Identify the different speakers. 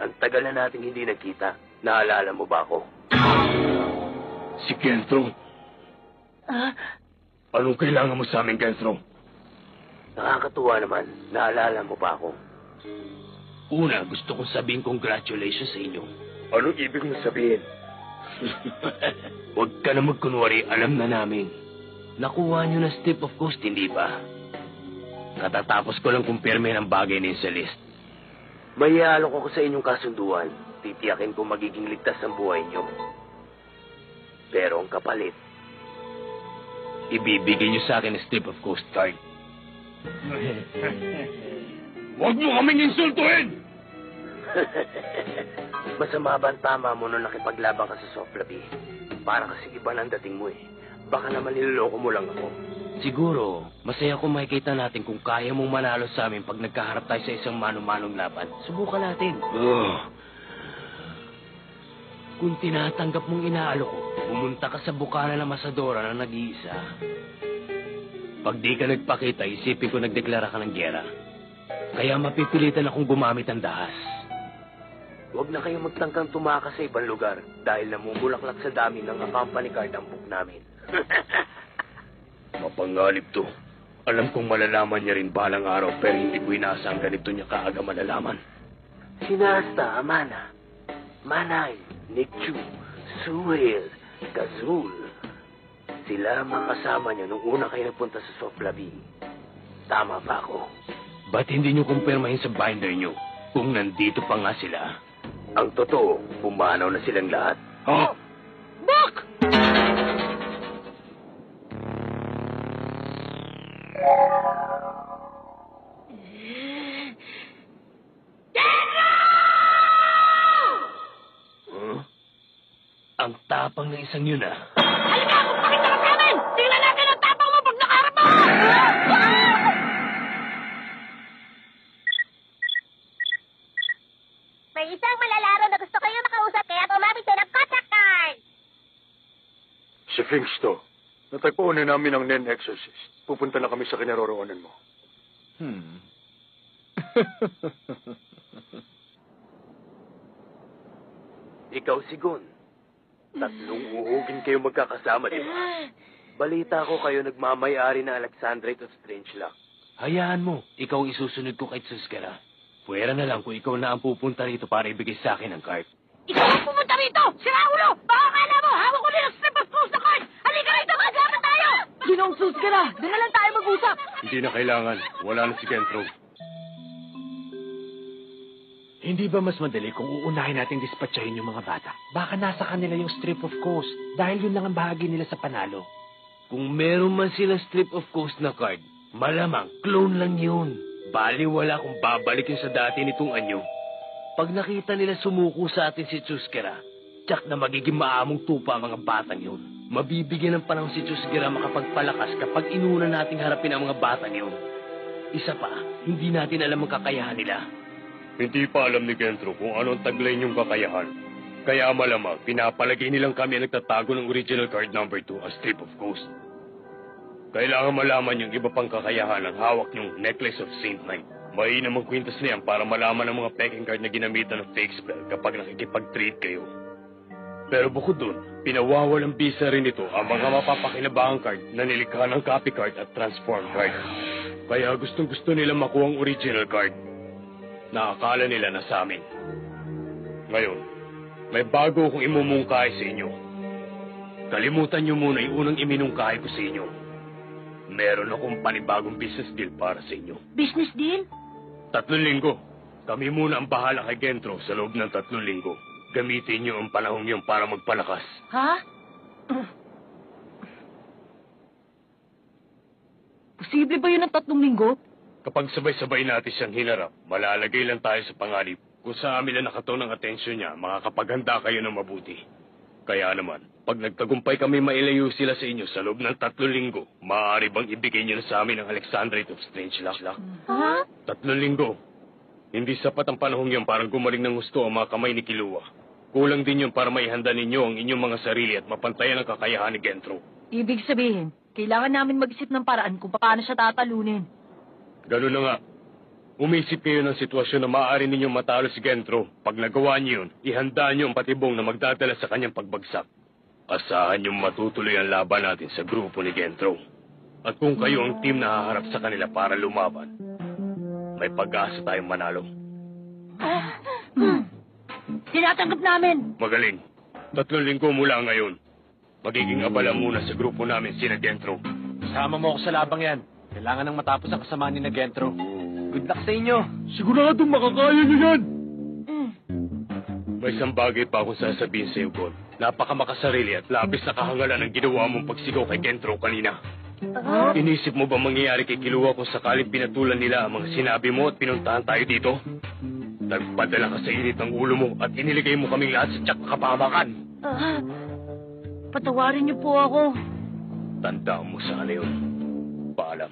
Speaker 1: Ang tagal na nating hindi nagkita. Naalala mo ba ako?
Speaker 2: Si Kentro. Anong kailangan mo sa amin, Kentro?
Speaker 1: Nakakatuwa naman. Naalala mo ba ako?
Speaker 2: Una, gusto kong sabihin congratulations sa inyo.
Speaker 1: Anong ibig mo sabihin?
Speaker 2: Huwag ka na magkunwari, alam na namin. Nakuha nyo na Step of Coast, hindi ba? Katatapos ko lang kumpirme ng bagay na yun sa list.
Speaker 1: May iaalok ako sa inyong kasunduan. Titiyakin ko magiging ligtas ang buhay nyo. Pero ang kapalit,
Speaker 2: ibibigay nyo sa akin ang Step of Coast card. Huwag mo kaming insultuhin!
Speaker 1: Masama ba ang tama mo nung nakipaglaban ka sa Soflabi? Para kasi iba ng dating mo eh. Baka naman niloloko mo lang ako.
Speaker 2: Siguro, masaya kung makikita natin kung kaya mong manalo sa amin pag nagkaharap tayo sa isang mano-manong laban. Subukan natin. Kung tinatanggap mong inaalok ko, pumunta ka sa bukana ng Masadora na nag-iisa. Pag di ka nagpakita, isipin ko nagdeklara ka ng gyera. Kaya mapipilitan akong gumamit ang dahas.
Speaker 1: Huwag na kayong magtangkang tumakas sa ibang lugar dahil namumulaklak sa dami ng company card ang book namin.
Speaker 2: Mapangalip to. Alam kong malalaman niya rin balang araw pero hindi ko inaasang ganito niya kaaga malalaman.
Speaker 1: Sinasta, Amana, Manay, Nikchu, Suhail, Kazul. Sila mga kasama niyo nung una kayo nagpunta sa Soflabi. Tama ba ako?
Speaker 2: Ba't hindi niyo kumpirmahin sa binder niyo kung nandito pa nga sila?
Speaker 1: Ang totoo, pumanaw na silang lahat.
Speaker 2: Oh!
Speaker 3: Bak!
Speaker 2: Huh? Ang tapang ng isang yun ah.
Speaker 3: Halika, magpakita ka sa amin! Tingnan natin ang tapang mo pag nakaharap mo!
Speaker 4: May isang malalaro na gusto kayo makausap kaya tumamit siya ng contact card.
Speaker 5: Si Finks to. Natagpuan na namin ang Nen Exorcist. Pupunta na kami sa kinaroroonan mo.
Speaker 1: Ikaw si Gun. Tatlong uhugin kayo magkakasama, di ba? Balita ko kayo nagmamayari ng Alexandrite of Strangelock.
Speaker 2: Hayaan mo, ikaw ang isusunod ko kay Tsuskara. Pwera na lang kung ikaw na ang pupunta rito para ibigay sa akin ang card.
Speaker 3: Ikaw ang pumunta rito! Sira ulo! Baka akala mo, hawak ko din ang Step of Coast na card! Halika rito, maglaban tayo! Ginong sus ka na! Doon na lang tayo mag-usap!
Speaker 5: Hindi na kailangan. Wala na si Kentro.
Speaker 6: Hindi ba mas madali kung uunahin nating dispatchahin yung mga bata? Baka nasa kanila yung Strip of Coast dahil yun lang ang bahagi nila sa panalo.
Speaker 2: Kung meron man silang Strip of Coast na card, malamang clone lang yun. Bali wala kung babalikin sa dati nitong anyo. Pag nakita nila sumuko sa atin si Tsuskera, tsak na magiging maamong tupa ang mga batang yun. Mabibigyan ng panahon si Tsuskera makapagpalakas kapag inuna nating harapin ang mga batang yun. Isa pa, hindi natin alam ang kakayahan nila.
Speaker 5: Hindi pa alam ni Kentro kung anong taglay niyong kakayahan. Kaya malamang, pinapalagay nilang kami ang nagtatago ng original card number 2 as Strip of Coast. Kailangan malaman yung iba pang kakayahan ng hawak niyong Necklace of Saint Knight. Mainam ang kwintas niyan para malaman ang mga peking card na ginamitan ng fake spell kapag nakikipag-trade kayo. Pero bukod dun, pinawawalang bisa rin ito ang mga mapapakinabangang card na nilikha ng copy card at transform card. Kaya gustong-gusto nila makuha ang original card. Nakakala nila na sa amin. Ngayon, may bago akong imumungkahi sa inyo. Kalimutan niyo muna yung unang iminungkahi ko sa inyo. Meron akong panibagong business deal para sa inyo.
Speaker 3: Business deal?
Speaker 5: 3 linggo. Kami muna ang bahala kay Kentro sa loob ng 3 linggo. Gamitin niyo ang panahong yun para magpalakas.
Speaker 3: Ha? Posible ba yun ang 3 linggo?
Speaker 5: Kapag sabay-sabay natin siyang hinarap, malalagay lang tayo sa panganib. Kung sa amin na nakataon ang atensyon niya, makakapaghanda kayo ng mabuti. Kaya naman, pag nagtagumpay kami mailayo sila sa inyo sa loob ng 3 linggo, maaari bang ibigay niyo na sa amin ang Alexandrite of Strangelock?
Speaker 3: Ha?
Speaker 5: 3 linggo. Hindi sapat ang panahong yun para gumaling ng gusto ang mga kamay ni Kilua. Kulang din yun para maihanda ninyo ang inyong mga sarili at mapantayan ang kakayahan ni Kentro.
Speaker 3: Ibig sabihin, kailangan namin mag-isip ng paraan kung paano siya tatalunin.
Speaker 5: Ganun na nga. Umisip kayo ng sitwasyon na maaari ninyong matalo si Gentro. Pag nagawa niyo yun, ihanda niyo ang patibong na magdadala sa kanyang pagbagsak. Asahan niyong matutuloy ang laban natin sa grupo ni Gentro. At kung kayo ang team na haharap sa kanila para lumaban, may pag-asa tayong manalo.
Speaker 3: Tinatanggap namin!
Speaker 5: Magaling. 3 linggo mula ngayon, magiging abala muna sa grupo namin sina Gentro.
Speaker 6: Sama mo ako sa labang yan. Kailangan nang matapos ang kasamaan ni na Gentro. Good luck sa inyo.
Speaker 5: Siguradong makakaya niyo yan! May isang bagay pa akong sasabihin sa iyo, Gon. Napakamakasarili at labis na kahangalan ang ginawa mong pagsigaw kay Gentro kanina. Inisip mo ba mangyayari kay Kilua kung sakaling pinatulan nila ang mga sinabi mo at pinuntahan tayo dito? Nagpadala ka sa init ng ulo mo at iniligay mo kaming lahat sa tiyak na kapahamakan.
Speaker 3: Patawarin niyo po ako.
Speaker 5: Tandaan mo sa yun. Paalam.